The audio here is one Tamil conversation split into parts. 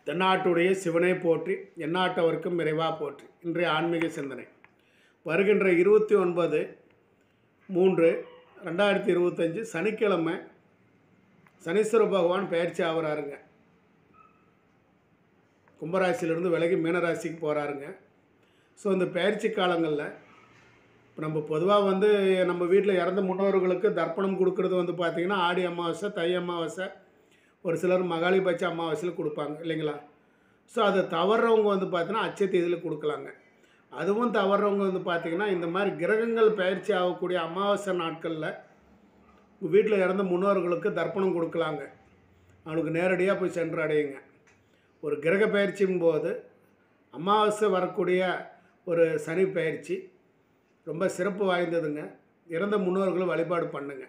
தென்னாட்டுடைய சிவனை போற்றி எந்நாட்டவர்க்கும் இறைவா போற்றி. இன்றைய ஆன்மீக சிந்தனை வருகின்ற 29/3/2025 சனிக்கிழமை சனீஸ்வர பகவான் பயிற்சி ஆகிறாருங்க. கும்பராசிலிருந்து விலகி மீனராசிக்கு போகிறாருங்க. ஸோ இந்த பயிற்சி காலங்களில் இப்போ நம்ம பொதுவாக நம்ம வீட்டில் இறந்த முன்னோர்களுக்கு தர்ப்பணம் கொடுக்குறது பார்த்திங்கன்னா ஆடி அமாவாசை, தை அமாவாசை, ஒரு சிலர் மகாலிபட்ச அமாவாசையில் கொடுப்பாங்க இல்லைங்களா. ஸோ அதை தவறவங்க பார்த்தீங்கன்னா அச்சய தேதியில் கொடுக்கலாங்க. அதுவும் தவறவங்க பார்த்திங்கன்னா இந்த மாதிரி கிரகங்கள் பயிற்சி ஆகக்கூடிய அமாவாசை நாட்களில் வீட்டில் இறந்த முன்னோர்களுக்கு தர்ப்பணம் கொடுக்கலாங்க. அவனுக்கு நேரடியாக போய் சென்று அடையுங்க. ஒரு கிரக பயிற்சியின் போது அமாவாசை வரக்கூடிய ஒரு சனி பயிற்சி ரொம்ப சிறப்பு வாய்ந்ததுங்க. இறந்த முன்னோர்களை வழிபாடு பண்ணுங்க.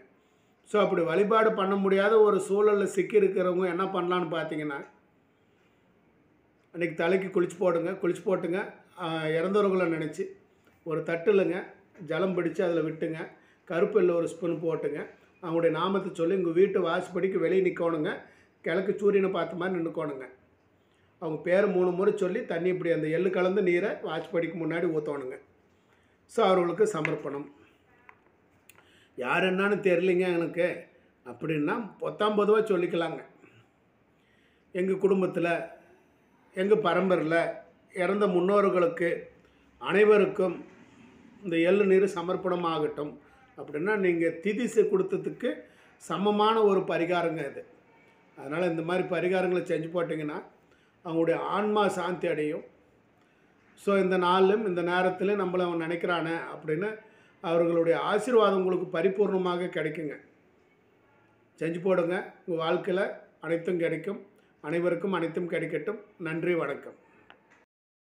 ஸோ அப்படி வழிபாடு பண்ண முடியாத ஒரு சூழலில் சிக்கி இருக்கிறவங்க என்ன பண்ணலான்னு பார்த்தீங்கன்னா, அன்றைக்கி தலைக்கு குளிச்சு போட்டுங்க. இறந்தவர்களை நினச்சி ஒரு தட்டுலங்க ஜலம் பிடிச்சி அதில் விட்டுங்க, கருப்பெல்ல ஒரு ஸ்பூன் போட்டுங்க, அவங்களுடைய நாமத்தை சொல்லி உங்கள் வீட்டு வாசப்படிக்கு வெளியே நிற்கணுங்க. கிழக்கு சூரியனை பார்த்த மாதிரி நின்றுக்கோணுங்க. அவங்க பேர் 3 முறை சொல்லி தண்ணி இப்படி அந்த எள்ளு கலந்து நீரை வாசப்படிக்கு முன்னாடி ஊற்றணுங்க. ஸோ அவர்களுக்கு சமர்ப்பணம். யார் என்னன்னு தெரியலிங்க எனக்கு அப்படின்னா பொத்தாம்பதுவாக சொல்லிக்கலாங்க. எங்கள் குடும்பத்தில், எங்கள் பரம்பரையில் இறந்த முன்னோர்களுக்கு அனைவருக்கும் இந்த எள்ளு நீர் சமர்ப்பணம் ஆகட்டும் அப்படின்னா நீங்கள் திதிசை கொடுத்ததுக்கு சமமான ஒரு பரிகாரங்க இது. அதனால் இந்த மாதிரி பரிகாரங்களை செஞ்சு போட்டிங்கன்னா அவங்களுடைய ஆன்மா சாந்தி அடையும். ஸோ இந்த நாளிலும் இந்த நேரத்தில் நம்மளை அவன் நினைக்கிறானே அப்படின்னு அவர்களுடைய ஆசீர்வாதம் உங்களுக்கு பரிபூர்ணமாக கிடைக்குங்க. செஞ்சு போடுங்க. உங்கள் வாழ்க்கையில் அனைத்தும் கிடைக்கும். அனைவருக்கும் அனைத்தும் கிடைக்கட்டும். நன்றி, வணக்கம்.